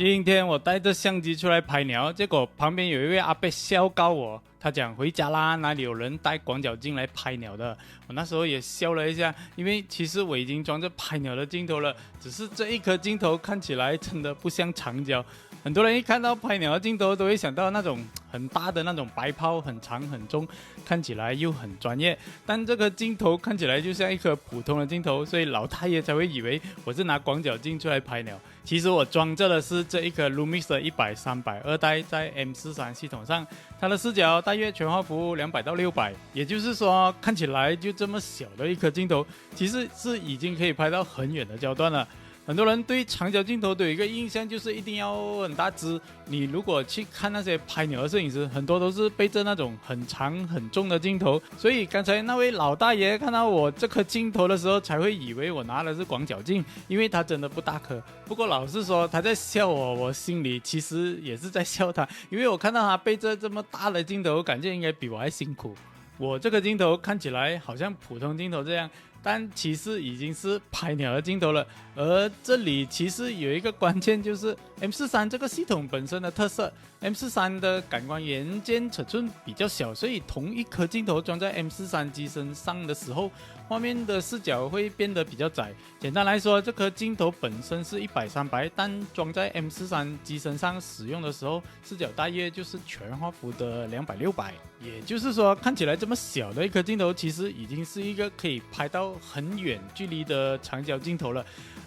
今天我带着相机出来拍鸟，结果旁边有一位阿伯笑告我，他讲回家啦，哪里有人带广角镜来拍鸟的？我那时候也笑了一下，因为其实我已经装着拍鸟的镜头了，只是这一颗镜头看起来真的不像长焦。很多人一看到拍鸟的镜头都会想到那种很大的那种白泡，很长很重，看起来又很专业，但这个镜头看起来就像一颗普通的镜头，所以老大爷才会以为我是拿广角镜出来拍鸟。其实我装着的是这一颗 Lumix 的100-300二代，在 M43 系统上，它的视角大约全画幅200到600，也就是说看起来就这么小的一颗镜头，其实是已经可以拍到很远的焦段了。很多人对长焦镜头都有一个印象，就是一定要很大支。你如果去看那些拍鸟的摄影师，很多都是背着那种很长很重的镜头，所以刚才那位老大爷看到我这颗镜头的时候，才会以为我拿的是广角镜，因为它真的不大颗。不过老实说，他在笑我，我心里其实也是在笑他，因为我看到他背着这么大的镜头，感觉应该比我还辛苦。我这个镜头看起来好像普通镜头这样，但其实已经是拍鸟的镜头了。而这里其实有一个关键，就是 M43 这个系统本身的特色。M43 的感光元件尺寸比较小，所以同一颗镜头装在 M43 机身上的时候，画面的视角会变得比较窄。简单来说，这颗镜头本身是100-300，但装在 M43 机身上使用的时候，视角大约就是全画幅的200-600。也就是说，看起来这么小的一颗镜头，其实已经是一个可以拍到很远距离的长焦镜头了。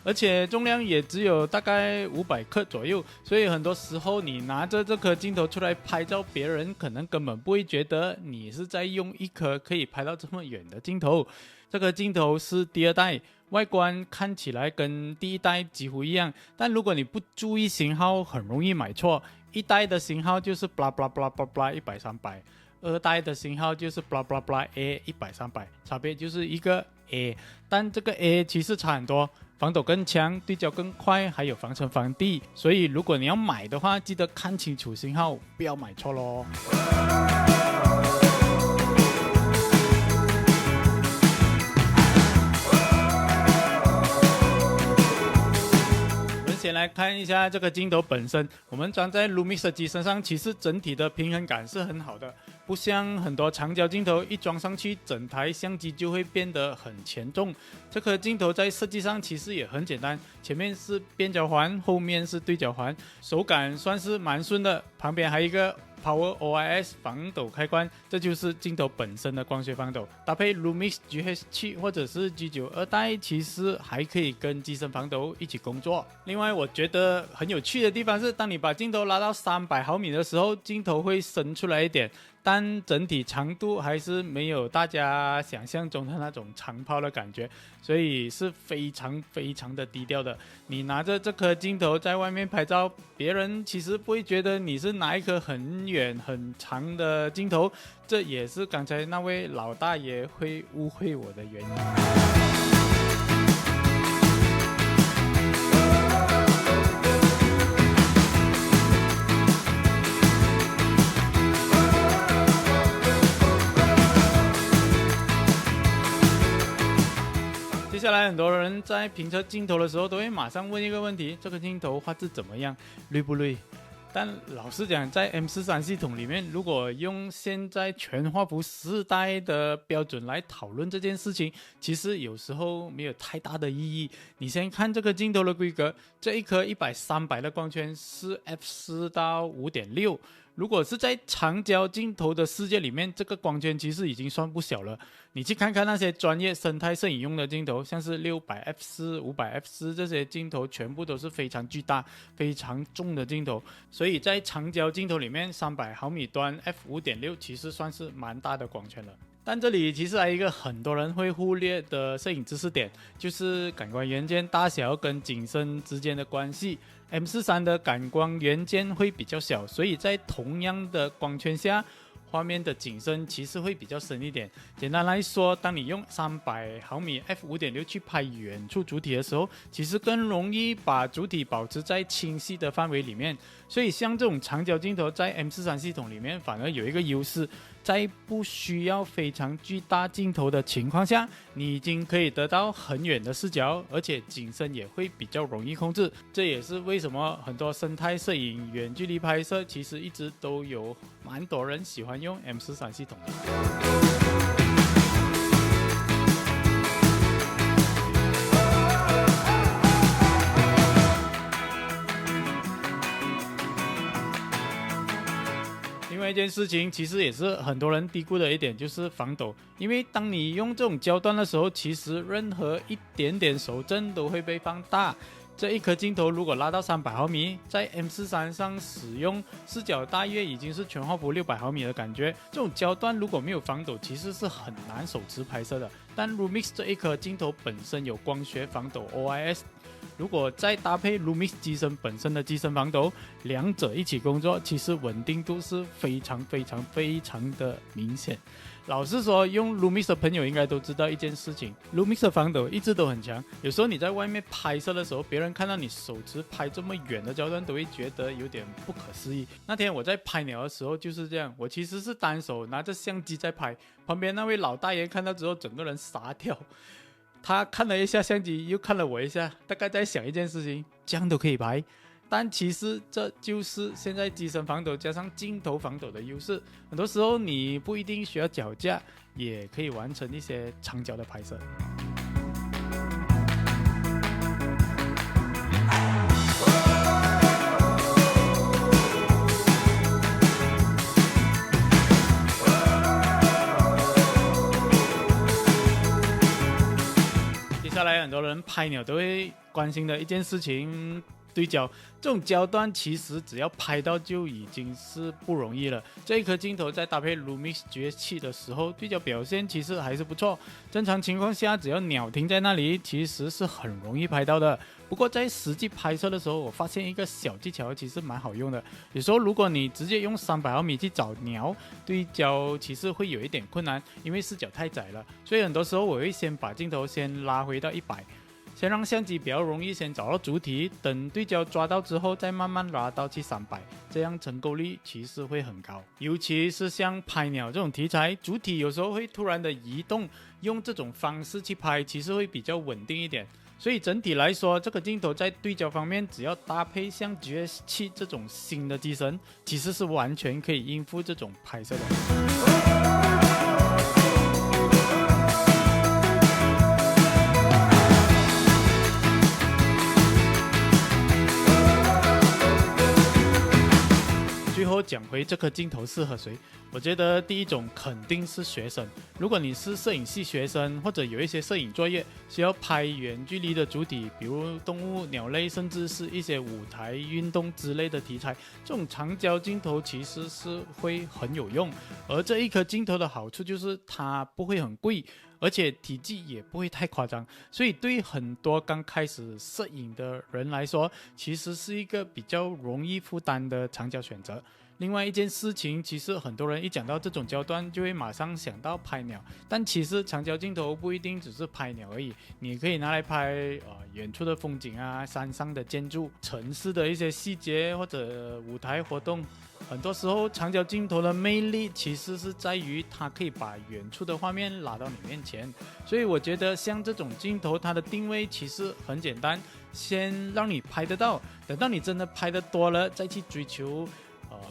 而且重量也只有大概500克左右，所以很多时候你拿着这颗镜头出来拍照，别人可能根本不会觉得你是在用一颗可以拍到这么远的镜头。这颗镜头是第二代，外观看起来跟第一代几乎一样，但如果你不注意型号，很容易买错。一代的型号就是 blah blah blah blah blah 100-300，二代的型号就是 blah blah blah A 100-300，差别就是一个 A， 但这个 A 其实差很多，防抖更强，对焦更快，还有防尘防地。所以如果你要买的话，记得看清楚型号，不要买错咯。先来看一下这个镜头本身，我们装在 Lumix 机身上，其实整体的平衡感是很好的，不像很多长焦镜头一装上去，整台相机就会变得很前重。这颗镜头在设计上其实也很简单，前面是变焦环，后面是对焦环，手感算是蛮顺的，旁边还有一个Power OIS 防抖开关，这就是镜头本身的光学防抖，搭配 Lumix GH7 或者是 G9 二代，其实还可以跟机身防抖一起工作。另外我觉得很有趣的地方是，当你把镜头拉到300毫米的时候，镜头会伸出来一点，但整体长度还是没有大家想象中的那种长抛的感觉，所以是非常非常的低调的。你拿着这颗镜头在外面拍照，别人其实不会觉得你是拿一颗很远很长的镜头，这也是刚才那位老大爷会误会我的原因。接下来很多人在评测镜头的时候都会马上问一个问题，这个镜头画质怎么样，锐不锐？但老实讲，在 M43 系统里面，如果用现在全画幅4代的标准来讨论这件事情，其实有时候没有太大的意义。你先看这个镜头的规格，这一颗100-300的光圈是 f4 到 5.6，如果是在长焦镜头的世界里面，这个光圈其实已经算不小了。你去看看那些专业生态摄影用的镜头，像是600f4、500f4 这些镜头，全部都是非常巨大、非常重的镜头。所以在长焦镜头里面，300毫米端 f5.6 其实算是蛮大的光圈了。但这里其实还有一个很多人会忽略的摄影知识点，就是感光元件大小跟景深之间的关系。M43 的感光元件会比较小，所以在同样的光圈下，画面的景深其实会比较深一点。简单来说，当你用300毫米 f5.6 去拍远处主体的时候，其实更容易把主体保持在清晰的范围里面。所以像这种长焦镜头在 M43系统里面反而有一个优势，在不需要非常巨大镜头的情况下，你已经可以得到很远的视角，而且景深也会比较容易控制。这也是为什么很多生态摄影远距离拍摄其实一直都有蛮多人喜欢用 M43系统的。另外一件事情，其实也是很多人低估的一点，就是防抖。因为当你用这种焦段的时候，其实任何一点点手震都会被放大。这一颗镜头如果拉到300毫米，在 M43上使用视角大约已经是全画幅600毫米的感觉。这种焦段如果没有防抖，其实是很难手持拍摄的。但 Lumix 这一颗镜头本身有光学防抖 OIS。如果再搭配 Lumix 机身本身的机身防抖，两者一起工作，其实稳定度是非常的明显。老实说，用 Lumix 的朋友应该都知道一件事情， Lumix 的防抖一直都很强。有时候你在外面拍摄的时候，别人看到你手持拍这么远的焦段，都会觉得有点不可思议。那天我在拍鸟的时候就是这样，我其实是单手拿着相机在拍，旁边那位老大爷看到之后整个人傻掉。他看了一下相机，又看了我一下，大概在想一件事情，这样都可以拍。但其实这就是现在机身防抖加上镜头防抖的优势。很多时候你不一定需要脚架，也可以完成一些长焦的拍摄。接下来很多人拍鸟都会关心的一件事情，对焦。这种焦段其实只要拍到就已经是不容易了。这一颗镜头在搭配 Lumix 崛起的时候，对焦表现其实还是不错。正常情况下，只要鸟停在那里，其实是很容易拍到的。不过在实际拍摄的时候，我发现一个小技巧其实蛮好用的。有时候如果你直接用300毫米去找鸟，对焦其实会有一点困难，因为视角太窄了。所以很多时候我会先把镜头先拉回到100。先让相机比较容易先找到主体，等对焦抓到之后再慢慢拉到去300，这样成功率其实会很高。尤其是像拍鸟这种题材，主体有时候会突然的移动，用这种方式去拍其实会比较稳定一点。所以整体来说，这个镜头在对焦方面，只要搭配像 GS7 这种新的机身，其实是完全可以应付这种拍摄的。最后讲回这颗镜头适合谁，我觉得第一种肯定是学生。如果你是摄影系学生，或者有一些摄影作业需要拍远距离的主体，比如动物、鸟类，甚至是一些舞台运动之类的题材，这种长焦镜头其实是会很有用。而这一颗镜头的好处就是它不会很贵，而且体积也不会太夸张，所以对很多刚开始摄影的人来说，其实是一个比较容易负担的长焦选择。另外一件事情，其实很多人一讲到这种焦段就会马上想到拍鸟，但其实长焦镜头不一定只是拍鸟而已，你可以拿来拍远处的风景啊、山上的建筑、城市的一些细节或者舞台活动。很多时候长焦镜头的魅力其实是在于它可以把远处的画面拉到你面前，所以我觉得像这种镜头，它的定位其实很简单，先让你拍得到，等到你真的拍得多了再去追求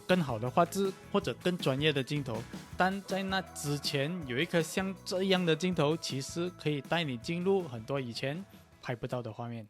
更好的画质或者更专业的镜头。但在那之前，有一颗像这样的镜头，其实可以带你进入很多以前拍不到的画面。